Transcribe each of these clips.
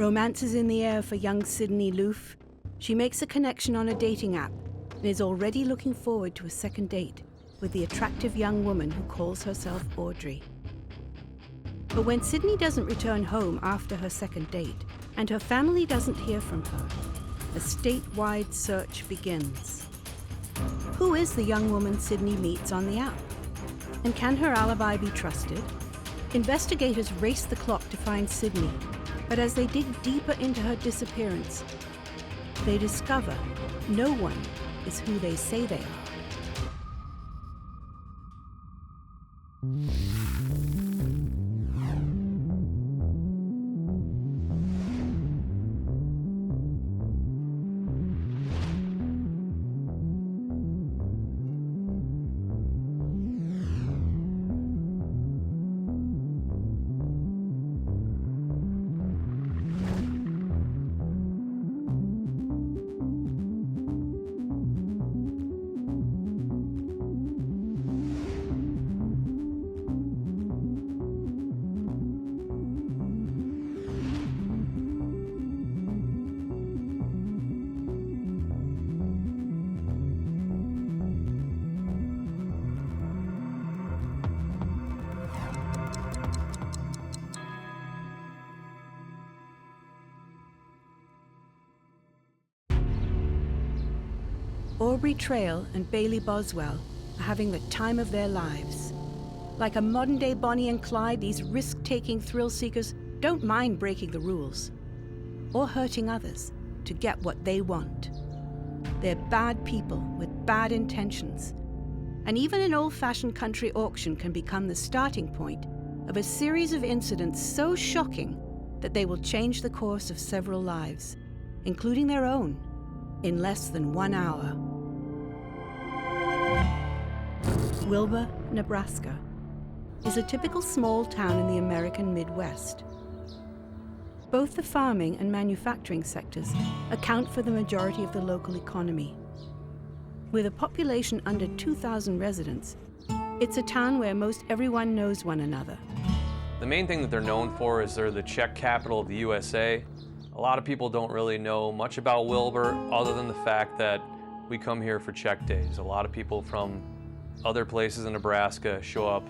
Romance is in the air for young Sydney Loofe. She makes a connection on a dating app and is already looking forward to a second date with the attractive young woman who calls herself Audrey. But when Sydney doesn't return home after her second date, and her family doesn't hear from her, a statewide search begins. Who is the young woman Sydney meets on the app? And can her alibi be trusted? Investigators race the clock to find Sydney, but as they dig deeper into her disappearance, they discover no one is who they say they are. Aubrey Trail and Bailey Boswell are having the time of their lives. Like a modern-day Bonnie and Clyde, these risk-taking thrill-seekers don't mind breaking the rules or hurting others to get what they want. They're bad people with bad intentions, and even an old-fashioned country auction can become the starting point of a series of incidents so shocking that they will change the course of several lives, including their own, in less than 1 hour. Wilbur, Nebraska, is a typical small town in the American Midwest. Both the farming and manufacturing sectors account for the majority of the local economy. With a population under 2,000 residents, it's a town where most everyone knows one another. The main thing that they're known for is they're the check capital of the USA. A lot of people don't really know much about Wilbur other than the fact that we come here for check days. A lot of people from other places in Nebraska show up.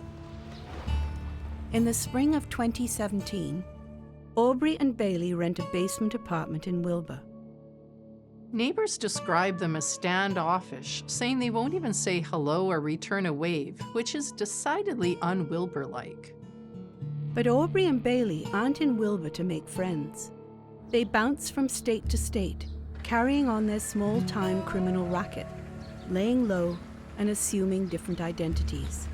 In the spring of 2017, Aubrey and Bailey rent a basement apartment in Wilbur. Neighbors describe them as standoffish, saying they won't even say hello or return a wave, which is decidedly un-Wilbur-like. But Aubrey and Bailey aren't in Wilbur to make friends. They bounce from state to state, carrying on their small-time criminal racket, laying low and assuming different identities.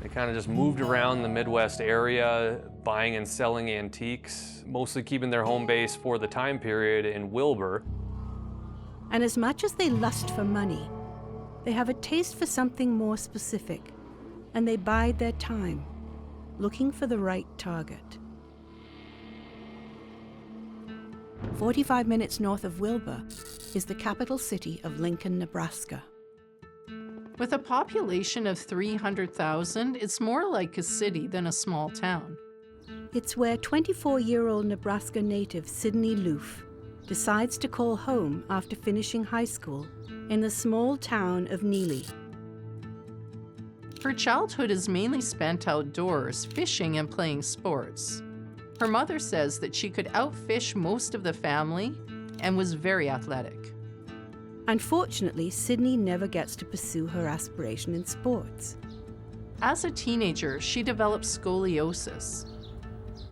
They kind of just moved around the Midwest area, buying and selling antiques, mostly keeping their home base for the time period in Wilbur. And as much as they lust for money, they have a taste for something more specific, and they bide their time, looking for the right target. 45 minutes north of Wilbur is the capital city of Lincoln, Nebraska. With a population of 300,000, it's more like a city than a small town. It's where 24-year-old Nebraska native Sydney Loofe decides to call home after finishing high school in the small town of Neely. Her childhood is mainly spent outdoors, fishing and playing sports. Her mother says that she could outfish most of the family and was very athletic. Unfortunately, Sydney never gets to pursue her aspiration in sports. As a teenager, she develops scoliosis.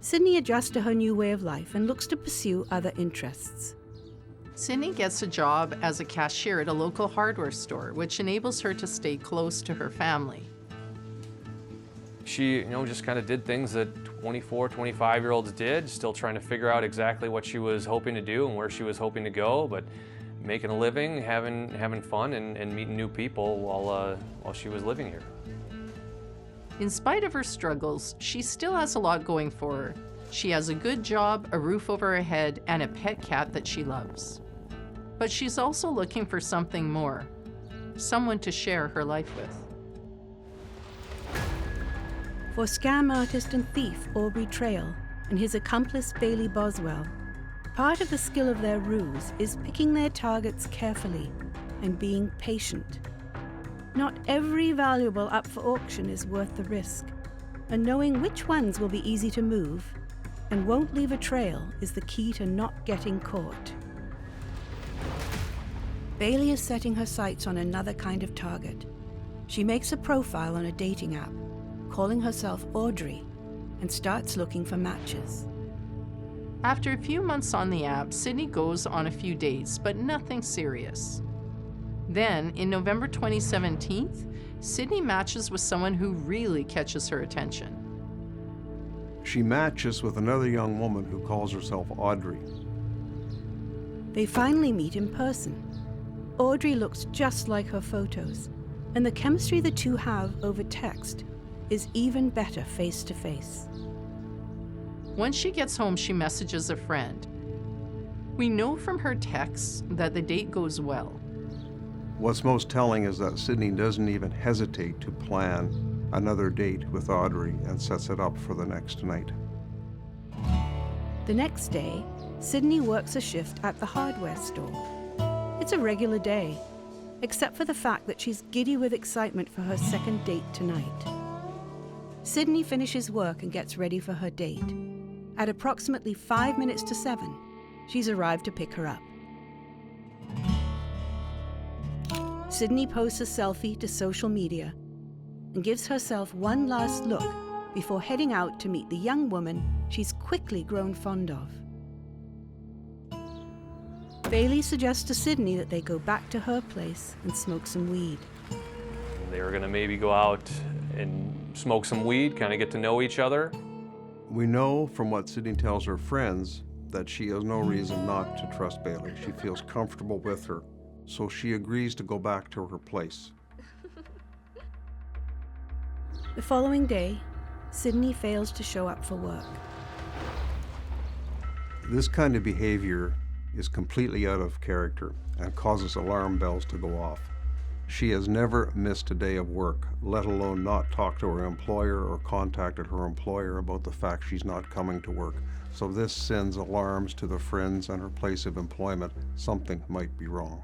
Sydney adjusts to her new way of life and looks to pursue other interests. Sydney gets a job as a cashier at a local hardware store, which enables her to stay close to her family. She, just kind of did things that 24, 25-year-olds did, still trying to figure out exactly what she was hoping to do and where she was hoping to go, but making a living, having fun, and meeting new people while she was living here. In spite of her struggles, she still has a lot going for her. She has a good job, a roof over her head, and a pet cat that she loves. But she's also looking for something more, someone to share her life with. For scam artist and thief Aubrey Trail and his accomplice Bailey Boswell, Part of the skill of their ruse is picking their targets carefully and being patient. Not every valuable up for auction is worth the risk, and knowing which ones will be easy to move and won't leave a trail is the key to not getting caught. Bailey is setting her sights on another kind of target. She makes a profile on a dating app, calling herself Audrey, and starts looking for matches. After a few months on the app, Sydney goes on a few dates, but nothing serious. Then, in November 2017, Sydney matches with someone who really catches her attention. She matches with another young woman who calls herself Audrey. They finally meet in person. Audrey looks just like her photos, and the chemistry the two have over text is even better face to face. When she gets home, she messages a friend. We know from her texts that the date goes well. What's most telling is that Sydney doesn't even hesitate to plan another date with Audrey and sets it up for the next night. The next day, Sydney works a shift at the hardware store. It's a regular day, except for the fact that she's giddy with excitement for her second date tonight. Sydney finishes work and gets ready for her date. At approximately 5 minutes to 7, she's arrived to pick her up. Sydney posts a selfie to social media and gives herself one last look before heading out to meet the young woman she's quickly grown fond of. Bailey suggests to Sydney that they go back to her place and smoke some weed. They were going to maybe go out and smoke some weed, kind of get to know each other. We know from what Sydney tells her friends that she has no reason not to trust Bailey. She feels comfortable with her, so she agrees to go back to her place. The following day, Sydney fails to show up for work. This kind of behavior is completely out of character and causes alarm bells to go off. She has never missed a day of work, let alone not talked to her employer or contacted her employer about the fact she's not coming to work. So this sends alarms to the friends and her place of employment. Something might be wrong.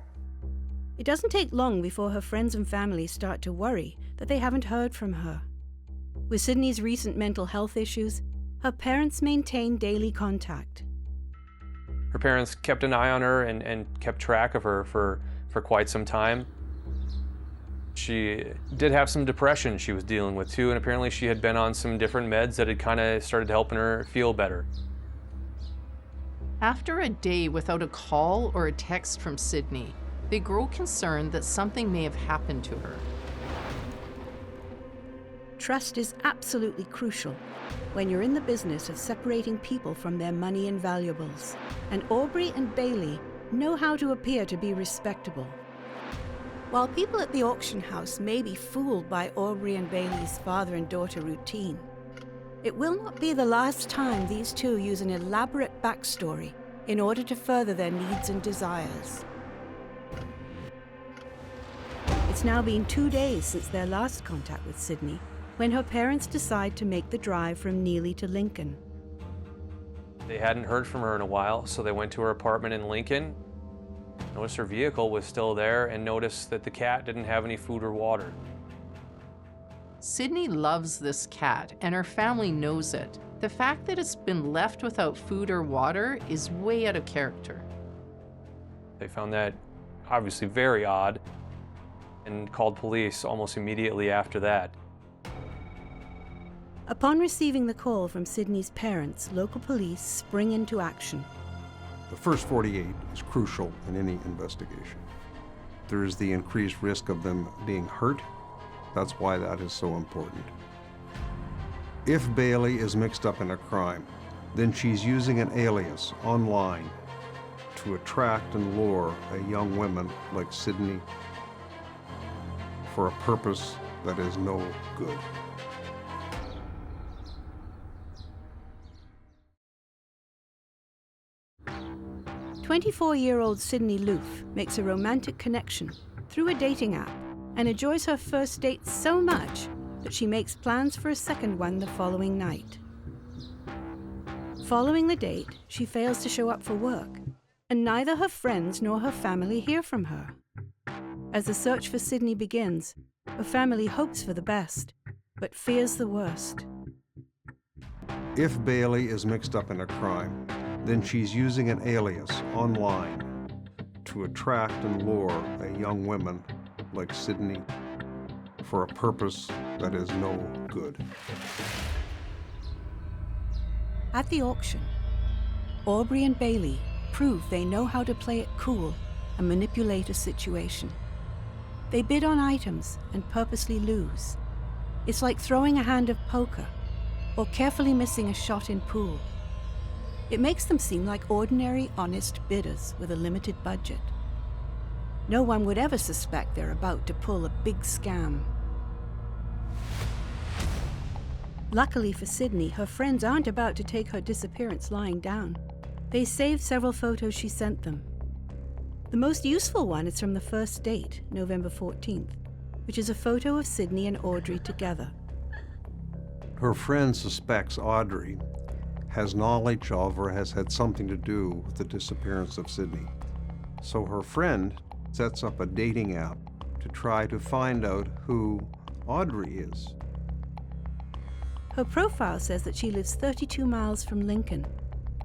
It doesn't take long before her friends and family start to worry that they haven't heard from her. With Sydney's recent mental health issues, her parents maintain daily contact. Her parents kept an eye on her and kept track of her for quite some time. She did have some depression she was dealing with too, and apparently she had been on some different meds that had kind of started helping her feel better. After a day without a call or a text from Sydney, they grow concerned that something may have happened to her. Trust is absolutely crucial when you're in the business of separating people from their money and valuables, and Aubrey and Bailey know how to appear to be respectable. While people at the auction house may be fooled by Aubrey and Bailey's father and daughter routine, it will not be the last time these two use an elaborate backstory in order to further their needs and desires. It's now been 2 days since their last contact with Sydney, when her parents decide to make the drive from Neely to Lincoln. They hadn't heard from her in a while, so they went to her apartment in Lincoln, noticed her vehicle was still there, and noticed that the cat didn't have any food or water. Sydney loves this cat, and her family knows it. The fact that it's been left without food or water is way out of character. They found that obviously very odd and called police almost immediately after that. Upon receiving the call from Sydney's parents, local police spring into action. The first 48 is crucial in any investigation. There is the increased risk of them being hurt. That's why that is so important. If Bailey is mixed up in a crime, then she's using an alias online to attract and lure a young woman like Sydney for a purpose that is no good. "24-year-old Sydney Loofe makes a romantic connection through a dating app and enjoys her first date so much that she makes plans for a second one the following night. Following the date, she fails to show up for work, and neither her friends nor her family hear from her. As the search for Sydney begins, her family hopes for the best, but fears the worst. If Bailey is mixed up in a crime, then she's using an alias online to attract and lure a young woman like Sydney for a purpose that is no good. At the auction, Aubrey and Bailey prove they know how to play it cool and manipulate a situation. They bid on items and purposely lose. It's like throwing a hand of poker or carefully missing a shot in pool. It makes them seem like ordinary, honest bidders with a limited budget. No one would ever suspect they're about to pull a big scam. Luckily for Sydney, her friends aren't about to take her disappearance lying down. They saved several photos she sent them. The most useful one is from the first date, November 14th, which is a photo of Sydney and Audrey together. Her friend suspects Audrey has knowledge of or has had something to do with the disappearance of Sydney. So her friend sets up a dating app to try to find out who Audrey is. Her profile says that she lives 32 miles from Lincoln,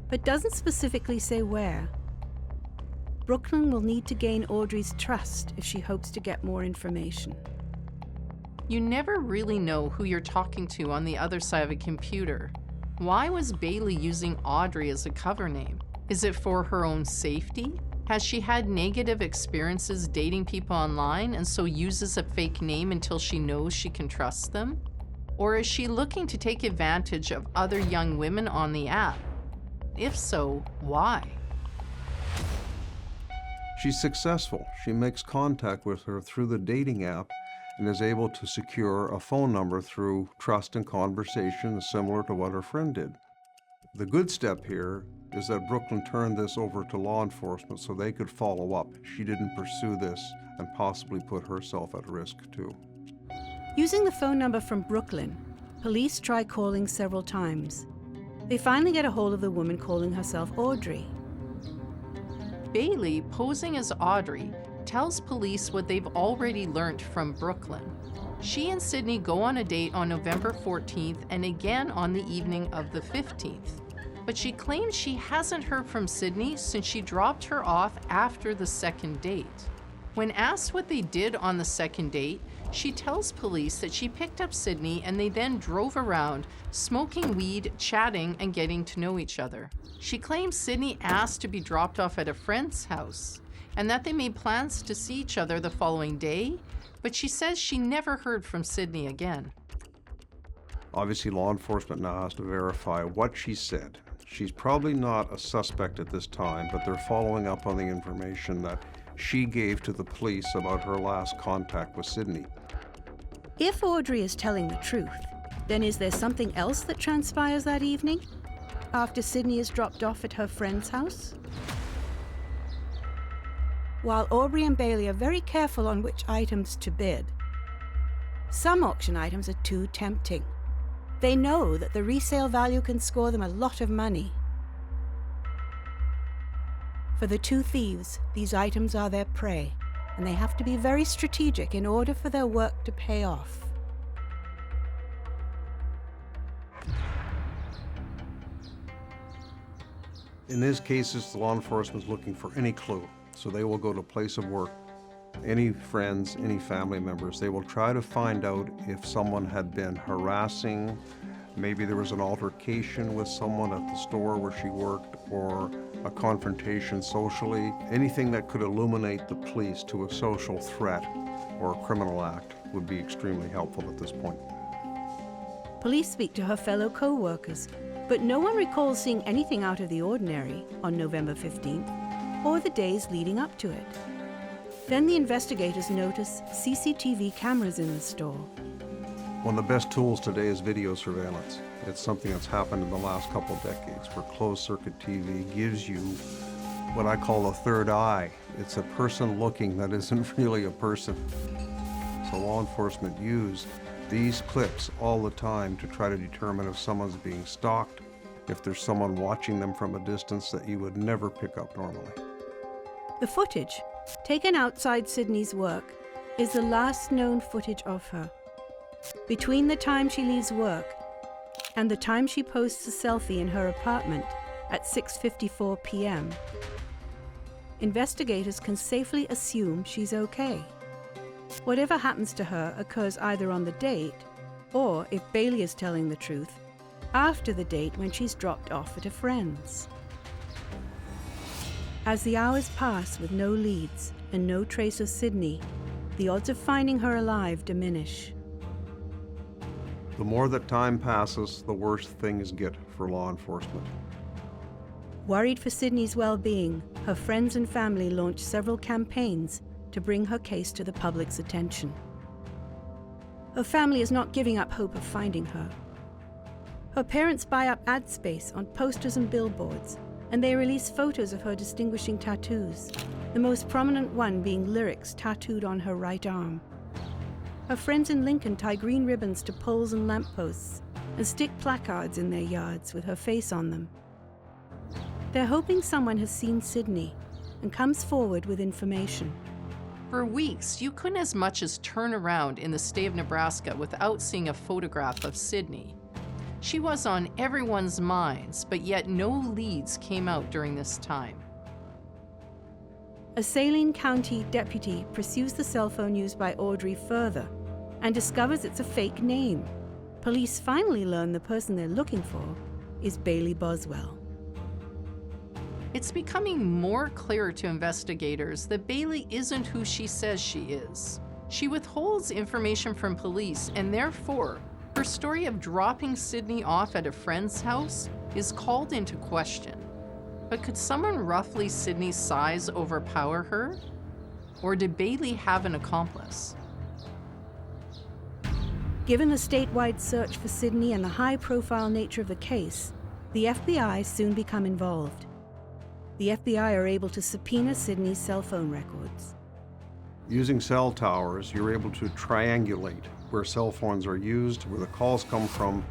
but doesn't specifically say where. Brooklyn will need to gain Audrey's trust if she hopes to get more information. You never really know who you're talking to on the other side of a computer. Why was Bailey using Audrey as a cover name? Is it for her own safety? Has she had negative experiences dating people online and so uses a fake name until she knows she can trust them? Or is she looking to take advantage of other young women on the app? If so, why? She's successful. She makes contact with her through the dating app and is able to secure a phone number through trust and conversation similar to what her friend did. The good step here is that Brooklyn turned this over to law enforcement so they could follow up. She didn't pursue this and possibly put herself at risk too. Using the phone number from Brooklyn, police try calling several times. They finally get a hold of the woman calling herself Audrey. Bailey, posing as Audrey, tells police what they've already learned from Brooklyn. She and Sydney go on a date on November 14th and again on the evening of the 15th. But she claims she hasn't heard from Sydney since she dropped her off after the second date. When asked what they did on the second date, she tells police that she picked up Sydney and they then drove around, smoking weed, chatting, and getting to know each other. She claims Sydney asked to be dropped off at a friend's house and that they made plans to see each other the following day, but she says she never heard from Sydney again. Obviously, law enforcement now has to verify what she said. She's probably not a suspect at this time, but they're following up on the information that she gave to the police about her last contact with Sydney. If Audrey is telling the truth, then is there something else that transpires that evening, after Sydney is dropped off at her friend's house? While Aubrey and Bailey are very careful on which items to bid, some auction items are too tempting. They know that the resale value can score them a lot of money. For the two thieves, these items are their prey, and they have to be very strategic in order for their work to pay off. In these cases, the law enforcement is looking for any clue, so they will go to place of work, any friends, any family members. They will try to find out if someone had been harassing, maybe there was an altercation with someone at the store where she worked, or a confrontation socially. Anything that could illuminate the police to a social threat or a criminal act would be extremely helpful at this point. Police speak to her fellow co-workers, but no one recalls seeing anything out of the ordinary on November 15th or the days leading up to it. Then the investigators notice CCTV cameras in the store. One of the best tools today is video surveillance. It's something that's happened in the last couple of decades where closed-circuit TV gives you what I call a third eye. It's a person looking that isn't really a person. So law enforcement use these clips all the time to try to determine if someone's being stalked if there's someone watching them from a distance that you would never pick up normally. The footage, taken outside Sydney's work, is the last known footage of her. Between the time she leaves work and the time she posts a selfie in her apartment at 6:54 p.m., investigators can safely assume she's okay. Whatever happens to her occurs either on the date, or, if Bailey is telling the truth, after the date when she's dropped off at a friend's. As the hours pass with no leads and no trace of Sydney, the odds of finding her alive diminish. The more that time passes, the worse things get for law enforcement. Worried for Sydney's well-being, her friends and family launch several campaigns to bring her case to the public's attention. Her family is not giving up hope of finding her. Her parents buy up ad space on posters and billboards, and they release photos of her distinguishing tattoos, the most prominent one being lyrics tattooed on her right arm. Her friends in Lincoln tie green ribbons to poles and lampposts and stick placards in their yards with her face on them. They're hoping someone has seen Sydney and comes forward with information. For weeks, you couldn't as much as turn around in the state of Nebraska without seeing a photograph of Sydney. She was on everyone's minds, but yet no leads came out during this time. A Saline County deputy pursues the cell phone used by Audrey further and discovers it's a fake name. Police finally learn the person they're looking for is Bailey Boswell. It's becoming more clear to investigators that Bailey isn't who she says she is. She withholds information from police, and therefore, her story of dropping Sydney off at a friend's house is called into question. But could someone roughly Sydney's size overpower her? Or did Bailey have an accomplice? Given the statewide search for Sydney and the high-profile nature of the case, the FBI soon become involved. The FBI are able to subpoena Sydney's cell phone records. Using cell towers, you're able to triangulate where cell phones are used, where the calls come from,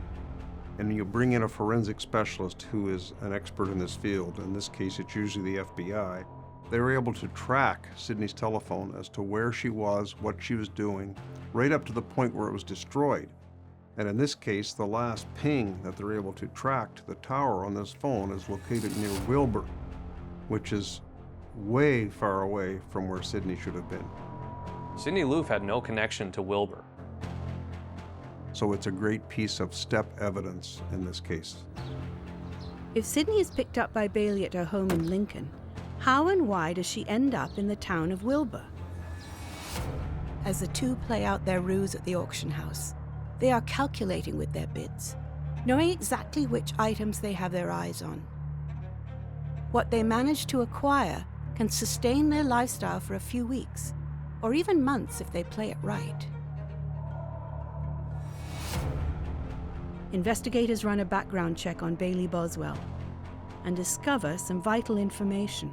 and you bring in a forensic specialist who is an expert in this field. In this case, it's usually the FBI. They were able to track Sydney's telephone as to where she was, what she was doing, right up to the point where it was destroyed. And in this case, the last ping that they're able to track to the tower on this phone is located near Wilbur, which is way far away from where Sydney should have been. Sydney Loofe had no connection to Wilbur. So it's a great piece of step evidence in this case. If Sydney is picked up by Bailey at her home in Lincoln, how and why does she end up in the town of Wilbur? As the two play out their ruse at the auction house, they are calculating with their bids, knowing exactly which items they have their eyes on. What they manage to acquire can sustain their lifestyle for a few weeks, or even months if they play it right. Investigators run a background check on Bailey Boswell and discover some vital information.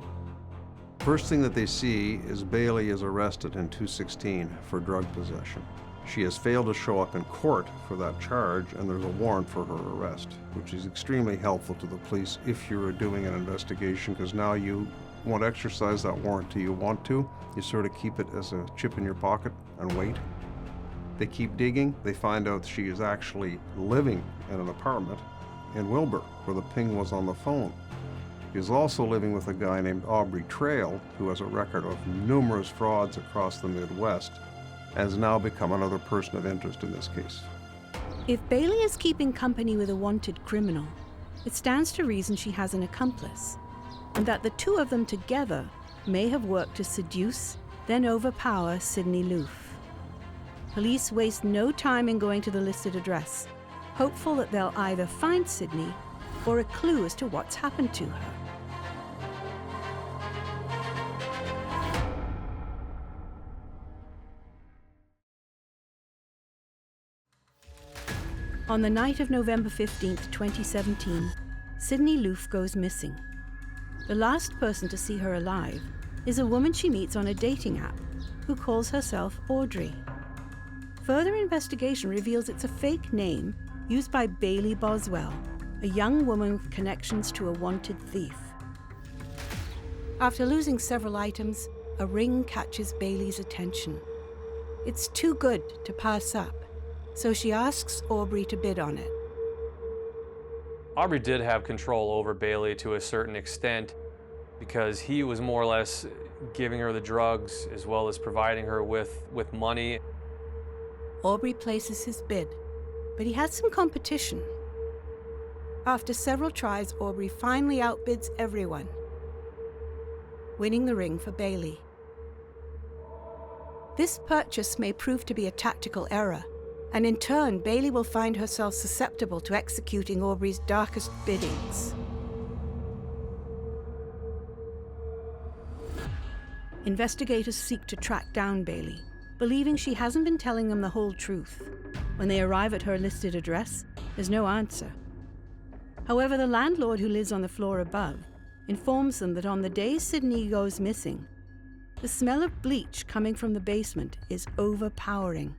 First thing that they see is Bailey is arrested in 216 for drug possession. She has failed to show up in court for that charge, and there's a warrant for her arrest, which is extremely helpful to the police if you're doing an investigation, because now you won't exercise that warrant till you want to. You sort of keep it as a chip in your pocket and wait. They keep digging. They find out she is actually living in an apartment in Wilbur, where the ping was on the phone. She is also living with a guy named Aubrey Trail, who has a record of numerous frauds across the Midwest, and has now become another person of interest in this case. If Bailey is keeping company with a wanted criminal, it stands to reason she has an accomplice, and that the two of them together may have worked to seduce, then overpower Sydney Loofe. Police waste no time in going to the listed address, hopeful that they'll either find Sydney or a clue as to what's happened to her. On the night of November 15th, 2017, Sydney Loofe goes missing. The last person to see her alive is a woman she meets on a dating app who calls herself Audrey. Further investigation reveals it's a fake name used by Bailey Boswell, a young woman with connections to a wanted thief. After losing several items, a ring catches Bailey's attention. It's too good to pass up, so she asks Aubrey to bid on it. Aubrey did have control over Bailey to a certain extent because he was more or less giving her the drugs as well as providing her with money. Aubrey places his bid, but he has some competition. After several tries, Aubrey finally outbids everyone, winning the ring for Bailey. This purchase may prove to be a tactical error, and in turn, Bailey will find herself susceptible to executing Aubrey's darkest biddings. Investigators seek to track down Bailey, believing she hasn't been telling them the whole truth. When they arrive at her listed address, there's no answer. However, the landlord who lives on the floor above informs them that on the day Sydney goes missing, the smell of bleach coming from the basement is overpowering.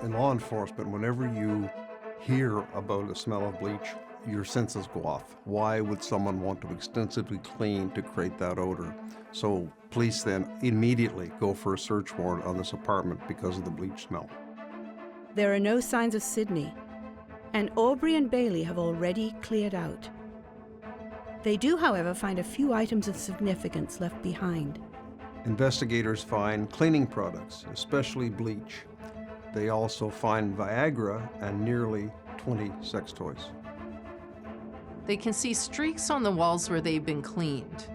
In law enforcement, whenever you hear about a smell of bleach, your senses go off. Why would someone want to extensively clean to create that odor? So police then immediately go for a search warrant on this apartment because of the bleach smell. There are no signs of Sydney, and Aubrey and Bailey have already cleared out. They do, however, find a few items of significance left behind. Investigators find cleaning products, especially bleach. They also find Viagra and nearly 20 sex toys. They can see streaks on the walls where they've been cleaned.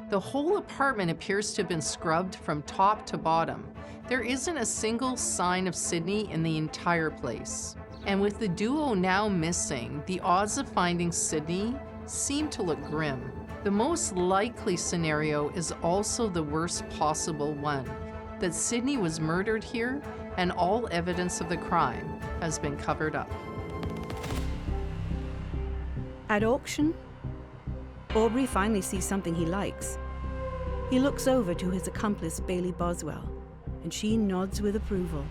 The whole apartment appears to have been scrubbed from top to bottom. There isn't a single sign of Sydney in the entire place. And with the duo now missing, the odds of finding Sydney seem to look grim. The most likely scenario is also the worst possible one, that Sydney was murdered here and all evidence of the crime has been covered up. At auction, Aubrey finally sees something he likes. He looks over to his accomplice, Bailey Boswell, and she nods with approval.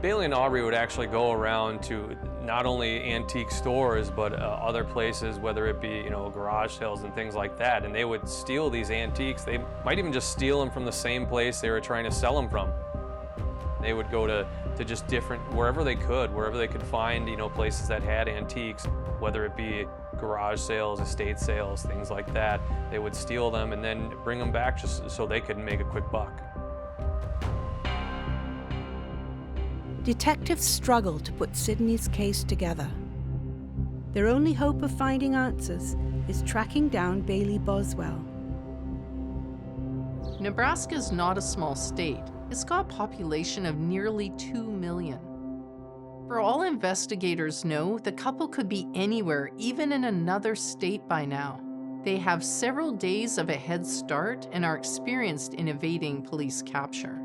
Bailey and Aubrey would actually go around to not only antique stores, but other places, whether it be, garage sales and things like that, and they would steal these antiques. They might even just steal them from the same place they were trying to sell them from. They would go to just different, wherever they could find, places that had antiques, whether it be garage sales, estate sales, things like that. They would steal them and then bring them back just so they could make a quick buck. Detectives struggle to put Sydney's case together. Their only hope of finding answers is tracking down Bailey Boswell. Nebraska is not a small state. It's got a population of nearly 2 million. For all investigators know, the couple could be anywhere, even in another state by now. They have several days of a head start and are experienced in evading police capture.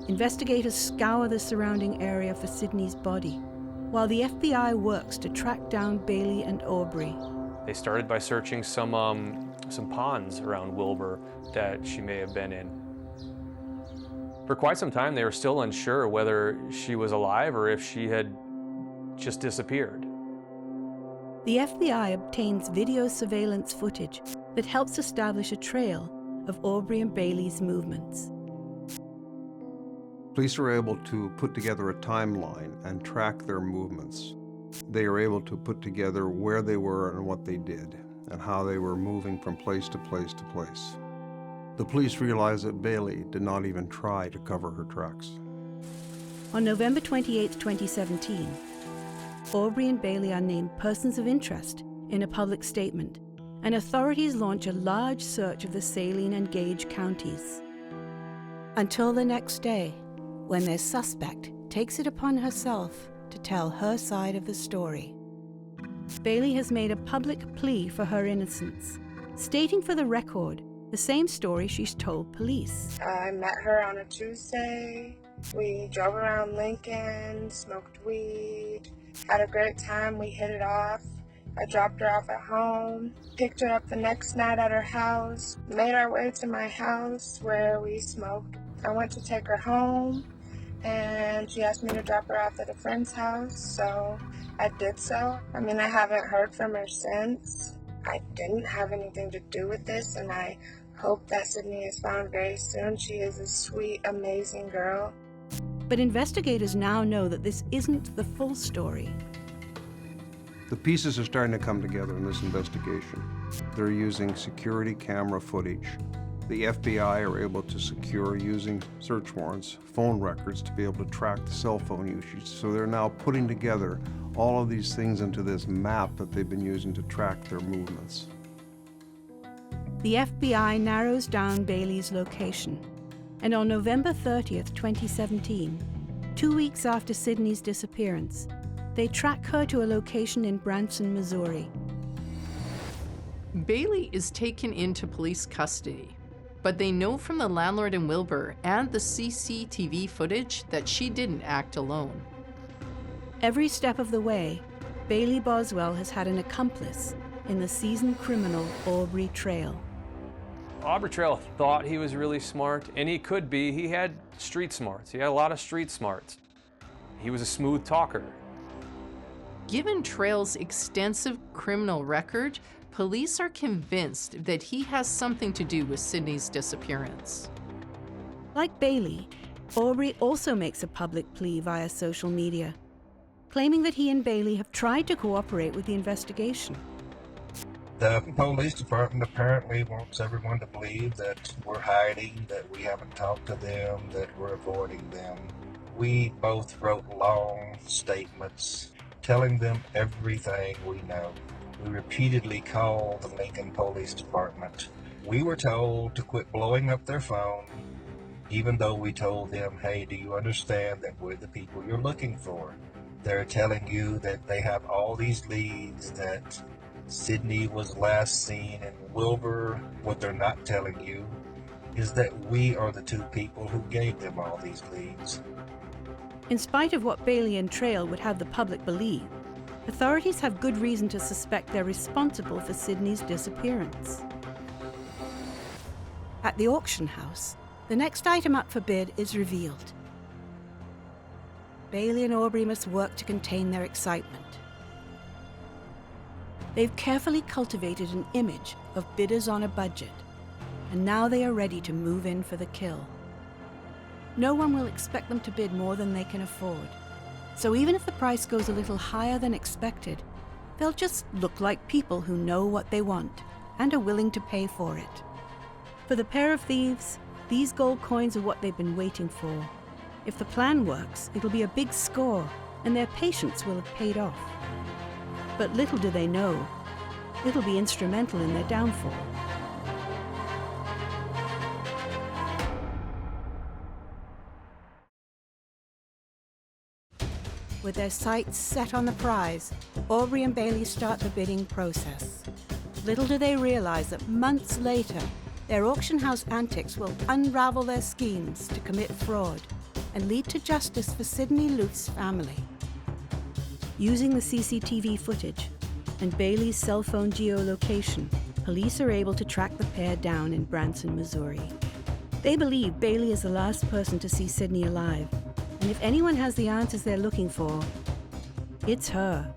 Investigators scour the surrounding area for Sydney's body, while the FBI works to track down Bailey and Aubrey. They started by searching some ponds around Wilbur that she may have been in. For quite some time, they were still unsure whether she was alive or if she had just disappeared. The FBI obtains video surveillance footage that helps establish a trail of Aubrey and Bailey's movements. Police are able to put together a timeline and track their movements. They are able to put together where they were and what they did, and how they were moving from place to place to place. The police realize that Bailey did not even try to cover her tracks. On November 28, 2017, Aubrey and Bailey are named persons of interest in a public statement, and authorities launch a large search of the Saline and Gage counties. Until the next day, when their suspect takes it upon herself to tell her side of the story. Bailey has made a public plea for her innocence, stating for the record the same story she's told police. I met her on a Tuesday. We drove around Lincoln, smoked weed, had a great time. We hit it off. I dropped her off at home, picked her up the next night at her house, made our way to my house where we smoked. I went to take her home. and she asked me to drop her off at a friend's house, so I did so. I mean, I haven't heard from her since. I didn't have anything to do with this, and I hope that Sydney is found very soon. She is a sweet, amazing girl. But investigators now know that this isn't the full story. The pieces are starting to come together in this investigation. They're using security camera footage. The FBI are able to secure, using search warrants, phone records to be able to track the cell phone usage. So they're now putting together all of these things into this map that they've been using to track their movements. The FBI narrows down Bailey's location, and on November 30th, 2017, 2 weeks after Sydney's disappearance, they track her to a location in Branson, Missouri. Bailey is taken into police custody, but they know from the landlord in Wilbur and the CCTV footage that she didn't act alone. Every step of the way, Bailey Boswell has had an accomplice in the seasoned criminal Aubrey Trail. Aubrey Trail thought he was really smart, and he could be. He had street smarts. He had a lot of street smarts. He was a smooth talker. Given Trail's extensive criminal record, police are convinced that he has something to do with Sydney's disappearance. Like Bailey, Aubrey also makes a public plea via social media, claiming that he and Bailey have tried to cooperate with the investigation. The police department apparently wants everyone to believe that we're hiding, that we haven't talked to them, that we're avoiding them. We both wrote long statements telling them everything we know. We repeatedly called the Lincoln Police Department. We were told to quit blowing up their phone, even though we told them, hey, do you understand that we're the people you're looking for? They're telling you that they have all these leads, that Sydney was last seen in Wilbur. What they're not telling you is that we are the two people who gave them all these leads. In spite of what Bailey and Trail would have the public believe, authorities have good reason to suspect they're responsible for Sydney's disappearance. At the auction house, the next item up for bid is revealed. Bailey and Aubrey must work to contain their excitement. They've carefully cultivated an image of bidders on a budget, and now they are ready to move in for the kill. No one will expect them to bid more than they can afford, so even if the price goes a little higher than expected, they'll just look like people who know what they want and are willing to pay for it. For the pair of thieves, these gold coins are what they've been waiting for. If the plan works, it'll be a big score, and their patience will have paid off. But little do they know, it'll be instrumental in their downfall. With their sights set on the prize, Aubrey and Bailey start the bidding process. Little do they realize that months later, their auction house antics will unravel their schemes to commit fraud and lead to justice for Sydney Loofe's family. Using the CCTV footage and Bailey's cell phone geolocation, police are able to track the pair down in Branson, Missouri. They believe Bailey is the last person to see Sydney alive, and if anyone has the answers they're looking for, it's her.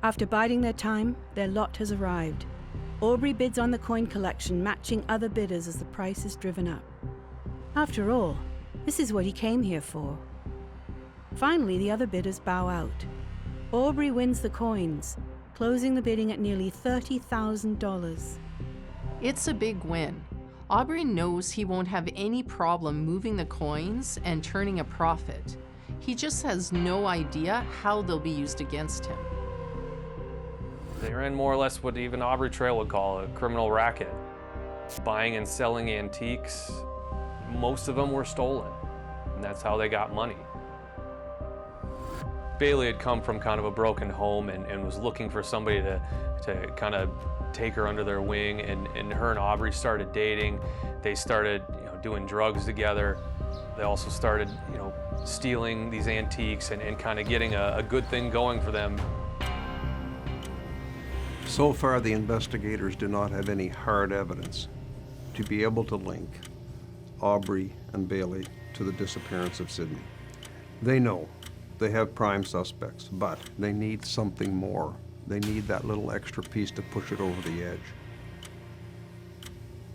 After biding their time, their lot has arrived. Aubrey bids on the coin collection, matching other bidders as the price is driven up. After all, this is what he came here for. Finally, the other bidders bow out. Aubrey wins the coins, closing the bidding at nearly $30,000. It's a big win. Aubrey knows he won't have any problem moving the coins and turning a profit. He just has no idea how they'll be used against him. They're in more or less what even Aubrey Trail would call a criminal racket. Buying and selling antiques, most of them were stolen, and that's how they got money. Bailey had come from kind of a broken home and was looking for somebody to kind of take her under their wing, and her and Aubrey started dating. They started doing drugs together. They also started stealing these antiques and kind of getting a good thing going for them. So far, the investigators do not have any hard evidence to be able to link Aubrey and Bailey to to the disappearance of Sydney. They know they have prime suspects, but they need something more. They need that little extra piece to push it over the edge.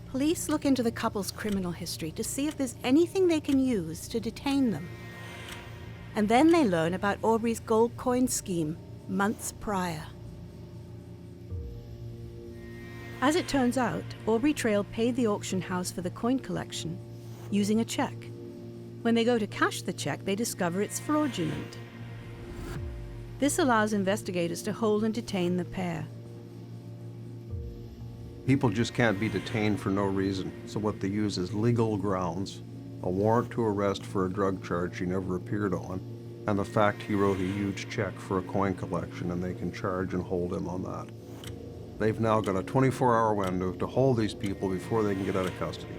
Police look into the couple's criminal history to see if there's anything they can use to detain them. And then they learn about Aubrey's gold coin scheme months prior. As it turns out, Aubrey Trail paid the auction house for the coin collection using a check. When they go to cash the check, they discover it's fraudulent. This allows investigators to hold and detain the pair. People just can't be detained for no reason, so what they use is legal grounds, a warrant to arrest for a drug charge he never appeared on, and the fact he wrote a huge check for a coin collection, and they can charge and hold him on that. They've now got a 24-hour window to hold these people before they can get out of custody.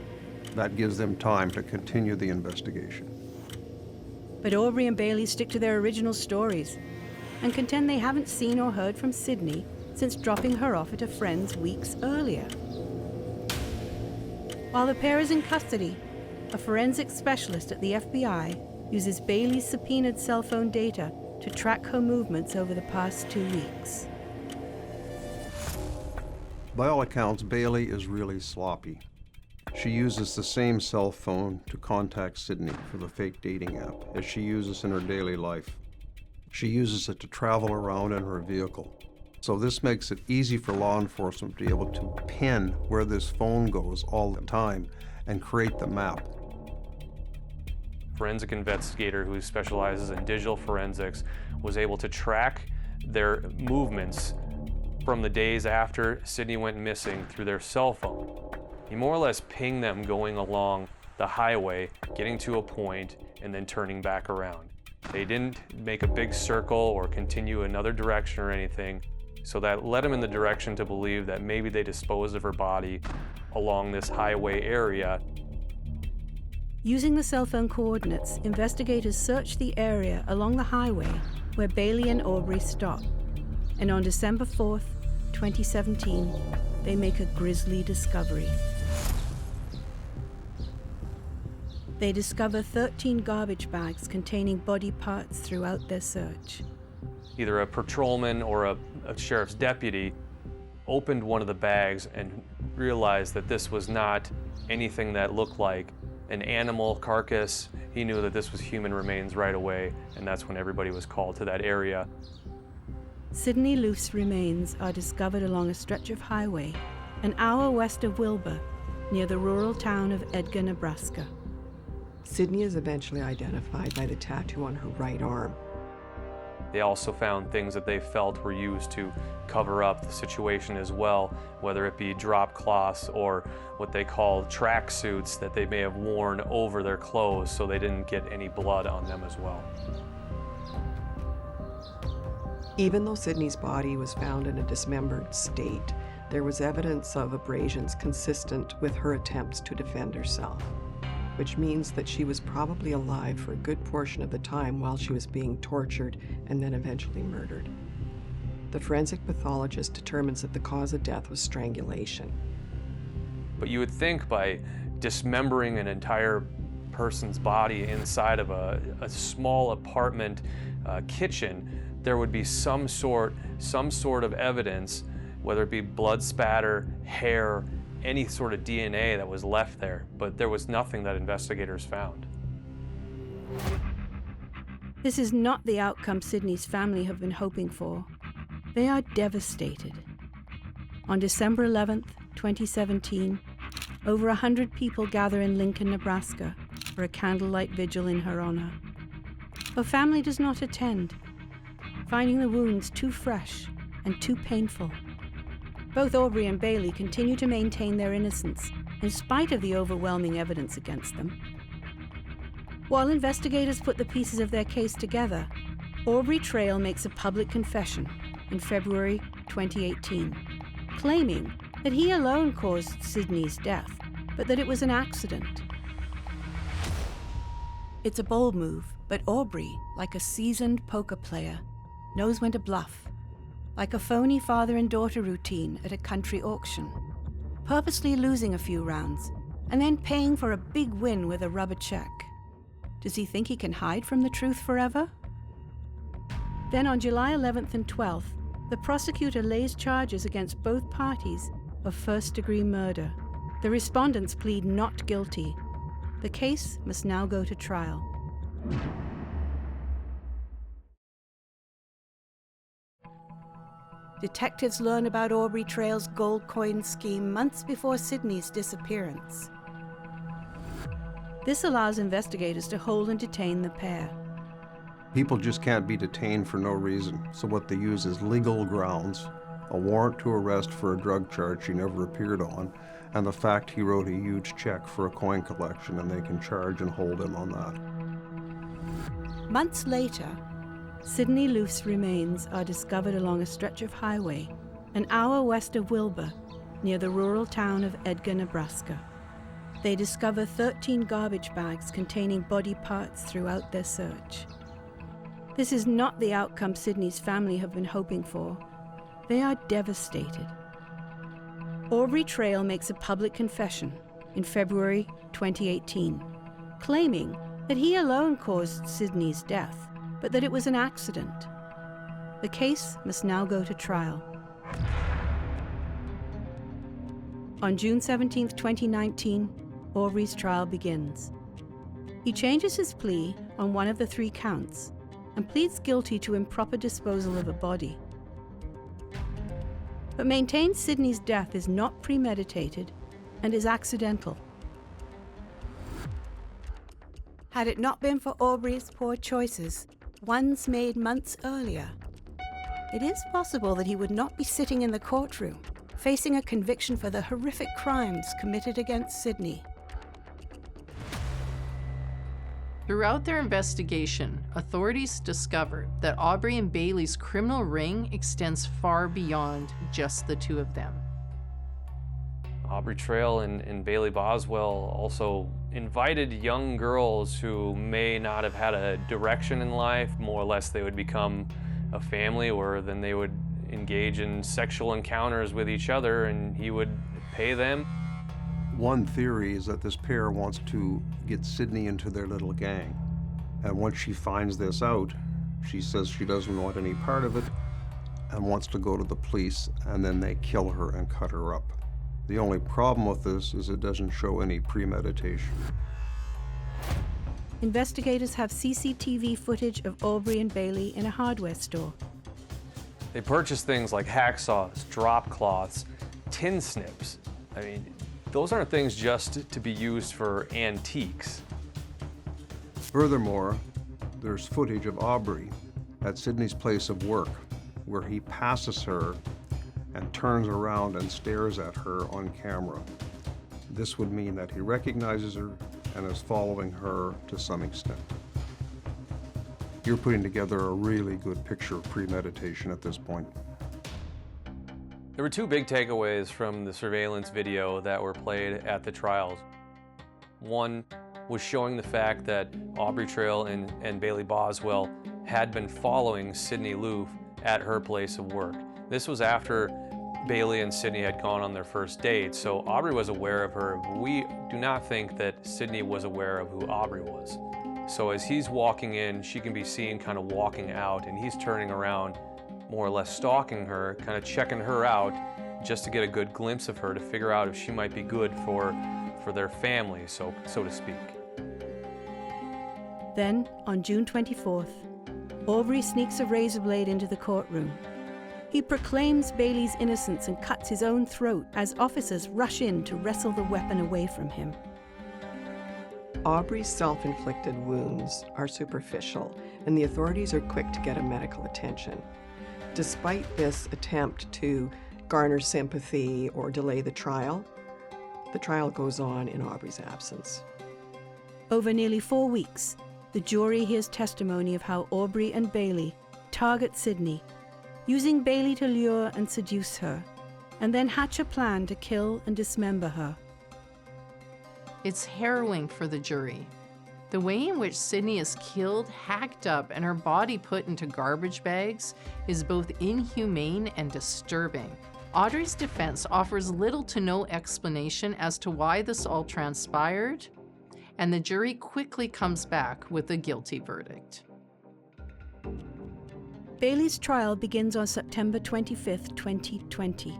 That gives them time to continue the investigation. But Aubrey and Bailey stick to their original stories and contend they haven't seen or heard from Sydney since dropping her off at a friend's weeks earlier. While the pair is in custody, a forensic specialist at the FBI uses Bailey's subpoenaed cell phone data to track her movements over the past 2 weeks. By all accounts, Bailey is really sloppy. She uses the same cell phone to contact Sydney for the fake dating app as she uses in her daily life. She uses it to travel around in her vehicle. So this makes it easy for law enforcement to be able to pin where this phone goes all the time and create the map. Forensic investigator who specializes in digital forensics was able to track their movements from the days after Sydney went missing through their cell phone. He more or less pinged them going along the highway, getting to a point, and then turning back around. They didn't make a big circle or continue another direction or anything, so that led him in the direction to believe that maybe they disposed of her body along this highway area. Using the cell phone coordinates, investigators search the area along the highway where Bailey and Aubrey stop. And on December 4th, 2017, they make a grisly discovery. They discover 13 garbage bags containing body parts throughout their search. Either a patrolman or a sheriff's deputy opened one of the bags and realized that this was not anything that looked like an animal carcass. He knew that this was human remains right away, and that's when everybody was called to that area. Sydney Loofe's remains are discovered along a stretch of highway an hour west of Wilbur, near the rural town of Edgar, Nebraska. Sydney is eventually identified by the tattoo on her right arm. They also found things that they felt were used to cover up the situation as well, whether it be drop cloths or what they call track suits that they may have worn over their clothes so they didn't get any blood on them as well. Even though Sydney's body was found in a dismembered state, there was evidence of abrasions consistent with her attempts to defend herself, which means that she was probably alive for a good portion of the time while she was being tortured and then eventually murdered. The forensic pathologist determines that the cause of death was strangulation. But you would think by dismembering an entire person's body inside of a small apartment kitchen, there would be some sort of evidence, whether it be blood spatter, hair, any sort of DNA that was left there, but there was nothing that investigators found. This is not the outcome Sydney's family have been hoping for. They are devastated. On December 11th, 2017, over 100 people gather in Lincoln, Nebraska for a candlelight vigil in her honor. Her family does not attend, finding the wounds too fresh and too painful. Both Aubrey and Bailey continue to maintain their innocence, in spite of the overwhelming evidence against them. While investigators put the pieces of their case together, Aubrey Trail makes a public confession in February 2018, claiming that he alone caused Sydney's death, but that it was an accident. It's a bold move, but Aubrey, like a seasoned poker player, knows when to bluff. Like a phony father and daughter routine at a country auction, purposely losing a few rounds and then paying for a big win with a rubber check. Does he think he can hide from the truth forever? Then on July 11th and 12th, the prosecutor lays charges against both parties of first-degree murder. The respondents plead not guilty. The case must now go to trial. Detectives learn about Aubrey Trail's gold coin scheme months before Sydney's disappearance. This allows investigators to hold and detain the pair. People just can't be detained for no reason, so what they use is legal grounds, a warrant to arrest for a drug charge he never appeared on, and the fact he wrote a huge check for a coin collection, and they can charge and hold him on that. Months later, Sidney Loofe's remains are discovered along a stretch of highway, an hour west of Wilbur, near the rural town of Edgar, Nebraska. They discover 13 garbage bags containing body parts throughout their search. This is not the outcome Sidney's family have been hoping for. They are devastated. Aubrey Trail makes a public confession in February 2018, claiming that he alone caused Sidney's death, but that it was an accident. The case must now go to trial. On June 17, 2019, Aubrey's trial begins. He changes his plea on one of the 3 counts and pleads guilty to improper disposal of a body, but maintains Sidney's death is not premeditated and is accidental. Had it not been for Aubrey's poor choices, ones made months earlier, it is possible that he would not be sitting in the courtroom, facing a conviction for the horrific crimes committed against Sidney. Throughout their investigation, authorities discovered that Aubrey and Bailey's criminal ring extends far beyond just the 2 of them. Aubrey Trail and Bailey Boswell also invited young girls who may not have had a direction in life. More or less they would become a family, or then they would engage in sexual encounters with each other, and he would pay them. One theory is that this pair wants to get Sidney into their little gang. And once she finds this out, she says she doesn't want any part of it and wants to go to the police, and then they kill her and cut her up. The only problem with this is it doesn't show any premeditation. Investigators have CCTV footage of Aubrey and Bailey in a hardware store. They purchased things like hacksaws, drop cloths, tin snips. I mean, those aren't things just to be used for antiques. Furthermore, there's footage of Aubrey at Sidney's place of work where he passes her and turns around and stares at her on camera. This would mean that he recognizes her and is following her to some extent. You're putting together a really good picture of premeditation at this point. There were 2 big takeaways from the surveillance video that were played at the trials. One was showing the fact that Aubrey Trail and Bailey Boswell had been following Sidney Loofe at her place of work. This was after Bailey and Sidney had gone on their first date, so Aubrey was aware of her. We do not think that Sidney was aware of who Aubrey was. So as he's walking in, she can be seen kind of walking out, and he's turning around, more or less stalking her, kind of checking her out, just to get a good glimpse of her to figure out if she might be good for their family, so to speak. Then, on June 24th, Aubrey sneaks a razor blade into the courtroom. He proclaims Bailey's innocence and cuts his own throat as officers rush in to wrestle the weapon away from him. Aubrey's self-inflicted wounds are superficial, and the authorities are quick to get him medical attention. Despite this attempt to garner sympathy or delay the trial goes on in Aubrey's absence. Over nearly 4 weeks, the jury hears testimony of how Aubrey and Bailey target Sidney, using Bailey to lure and seduce her, and then hatch a plan to kill and dismember her. It's harrowing for the jury. The way in which Sidney is killed, hacked up, and her body put into garbage bags is both inhumane and disturbing. Audrey's defense offers little to no explanation as to why this all transpired, and the jury quickly comes back with a guilty verdict. Bailey's trial begins on September 25th, 2020,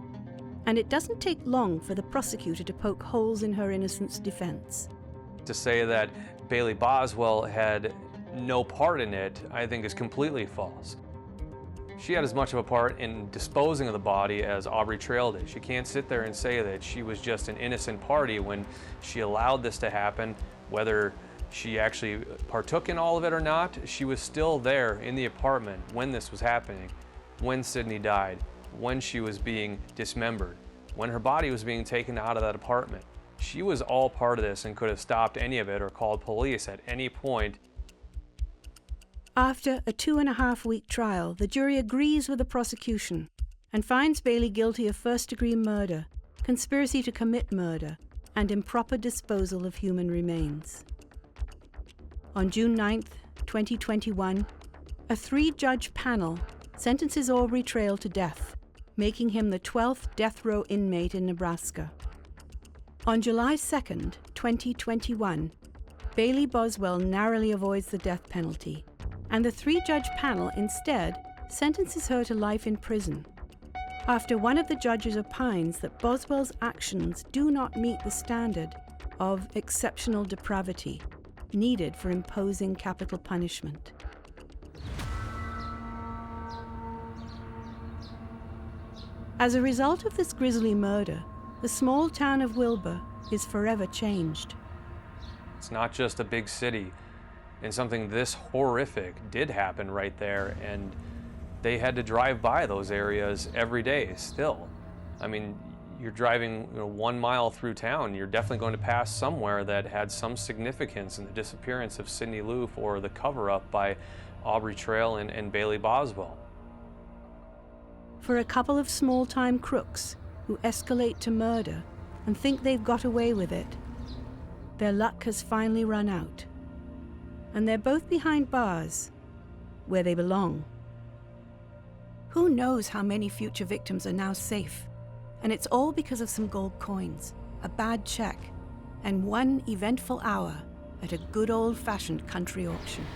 and it doesn't take long for the prosecutor to poke holes in her innocence defense. To say that Bailey Boswell had no part in it, I think is completely false. She had as much of a part in disposing of the body as Aubrey Trail did. She can't sit there and say that she was just an innocent party when she allowed this to happen, whether she actually partook in all of it or not. She was still there in the apartment when this was happening, when Sydney died, when she was being dismembered, when her body was being taken out of that apartment. She was all part of this and could have stopped any of it or called police at any point. After a 2.5-week trial, the jury agrees with the prosecution and finds Bailey guilty of first-degree murder, conspiracy to commit murder, and improper disposal of human remains. On June 9th, 2021, a 3-judge panel sentences Aubrey Trail to death, making him the 12th death row inmate in Nebraska. On July 2nd, 2021, Bailey Boswell narrowly avoids the death penalty, and the 3-judge panel instead sentences her to life in prison, after one of the judges opines that Boswell's actions do not meet the standard of exceptional depravity needed for imposing capital punishment. As a result of this grisly murder, the small town of Wilbur is forever changed. It's not just a big city, and something this horrific did happen right there, and they had to drive by those areas every day still. I mean, you're driving 1 mile through town, you're definitely going to pass somewhere that had some significance in the disappearance of Sydney Loofe or the cover-up by Aubrey Trail and Bailey Boswell. For a couple of small-time crooks who escalate to murder and think they've got away with it, their luck has finally run out. And they're both behind bars, where they belong. Who knows how many future victims are now safe? And it's all because of some gold coins, a bad check, and one eventful hour at a good old-fashioned country auction.